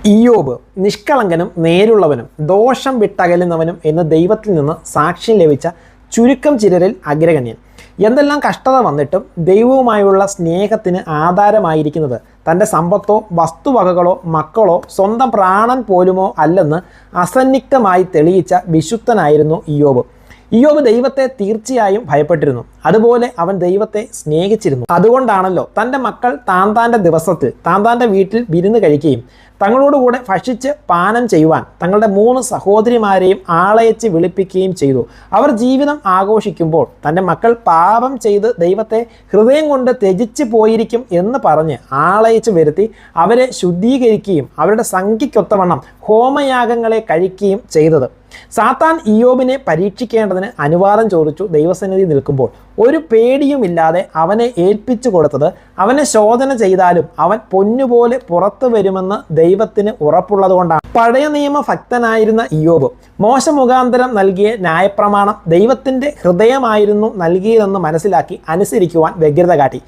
ഇയ്യോബ് നിഷ്കളങ്കനും നേരുള്ളവനും ദോഷം വിട്ടകലുന്നവനും എന്ന് ദൈവത്തിൽ നിന്ന് സാക്ഷ്യം ലഭിച്ച ചുരുക്കം ചിലരിൽ അഗ്രഗണ്യൻ. എന്തെല്ലാം കഷ്ടത വന്നിട്ടും ദൈവവുമായുള്ള സ്നേഹത്തിന് ആധാരമായിരിക്കുന്നത് തൻ്റെ സമ്പത്തോ വസ്തുവകകളോ മക്കളോ സ്വന്തം പ്രാണൻ പോലുമോ അല്ലെന്ന് അസന്നിഗ്ധമായി തെളിയിച്ച വിശുദ്ധനായിരുന്നു ഇയ്യോബ്. ഇയ്യോബ് ദൈവത്തെ തീർച്ചയായും ഭയപ്പെട്ടിരുന്നു. അതുപോലെ അവൻ ദൈവത്തെ സ്നേഹിച്ചിരുന്നു. അതുകൊണ്ടാണല്ലോ തൻ്റെ മക്കൾ താന്താൻ്റെ ദിവസത്തിൽ താന്താൻ്റെ വീട്ടിൽ വിരുന്ന് കഴിക്കുകയും തങ്ങളോടുകൂടെ ഭക്ഷിച്ച് പാനം ചെയ്യുവാൻ തങ്ങളുടെ 3 സഹോദരിമാരെയും ആളയച്ച് വിളിപ്പിക്കുകയും ചെയ്തു. അവർ ജീവിതം ആഘോഷിക്കുമ്പോൾ തൻ്റെ മക്കൾ പാപം ചെയ്ത് ദൈവത്തെ ഹൃദയം കൊണ്ട് ത്യജിച്ച് പോയിരിക്കും എന്ന് പറഞ്ഞ് ആളയച്ച് വരുത്തി അവരെ ശുദ്ധീകരിക്കുകയും അവരുടെ സംഖ്യയ്ക്കൊത്തവണ്ണം ഹോമയാഗങ്ങളെ കഴിക്കുകയും ചെയ്തത്. സാത്താൻ ഇയ്യോബിനെ പരീക്ഷിക്കേണ്ടതിന് അനുവാദം ചോദിച്ചു ദൈവസന്നിധി നിൽക്കുമ്പോൾ ഒരു പേടിയുമില്ലാതെ അവനെ ഏൽപ്പിച്ചു കൊടുത്തത് അവനെ ശോധന ചെയ്താലും അവൻ പൊന്നുപോലെ പുറത്തു വരുമെന്ന് ദൈവത്തിന് ഉറപ്പുള്ളത് കൊണ്ടാണ്. പഴയ നിയമ ഭക്തനായിരുന്ന ഇയ്യോബ് മോശ മുഖാന്തരം നൽകിയ ന്യായപ്രമാണം ദൈവത്തിൻ്റെ ഹൃദയമായിരുന്നു നൽകിയതെന്ന് മനസ്സിലാക്കി അനുസരിക്കുവാൻ വ്യഗ്രത കാട്ടി.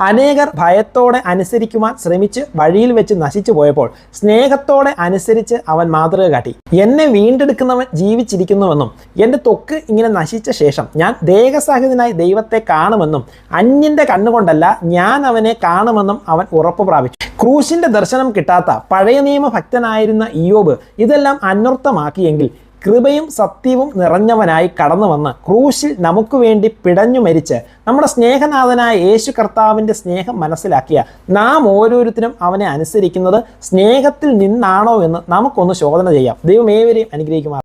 അനേകർ ഭയത്തോടെ അനുസരിക്കുവാൻ ശ്രമിച്ച് വഴിയിൽ വെച്ച് നശിച്ചു പോയപ്പോൾ സ്നേഹത്തോടെ അനുസരിച്ച് അവൻ മാതൃക കാട്ടി. എന്നെ വീണ്ടെടുക്കുന്നവൻ ജീവിച്ചിരിക്കുന്നുവെന്നും എൻ്റെ ത്വക്ക് ഇങ്ങനെ നശിച്ച ശേഷം ഞാൻ ദേഹസഹിതനായി ദൈവത്തെ കാണുമെന്നും അന്യൻ്റെ കണ്ണുകൊണ്ടല്ല ഞാൻ അവനെ കാണുമെന്നും അവൻ ഉറപ്പ് പ്രാപിച്ചു. ക്രൂശിൻ്റെ ദർശനം കിട്ടാത്ത പഴയ നിയമ ഭക്തനായിരുന്ന ഇയ്യോബ് ഇതെല്ലാം അന്വർത്ഥമാക്കിയെങ്കിൽ കൃപയും സത്യവും നിറഞ്ഞവനായി കടന്നു വന്ന് ക്രൂശിൽ നമുക്ക് വേണ്ടി പിടഞ്ഞു മരിച്ച് നമ്മുടെ സ്നേഹനാഥനായ യേശു കർത്താവിൻ്റെ സ്നേഹം മനസ്സിലാക്കിയ നാം ഓരോരുത്തരും അവനെ അനുസരിക്കുന്നത് സ്നേഹത്തിൽ നിന്നാണോ എന്ന് നമുക്കൊന്ന് ശോധന ചെയ്യാം. ദൈവം ഏവരെയും അനുഗ്രഹിക്കുമാറാകട്ടെ.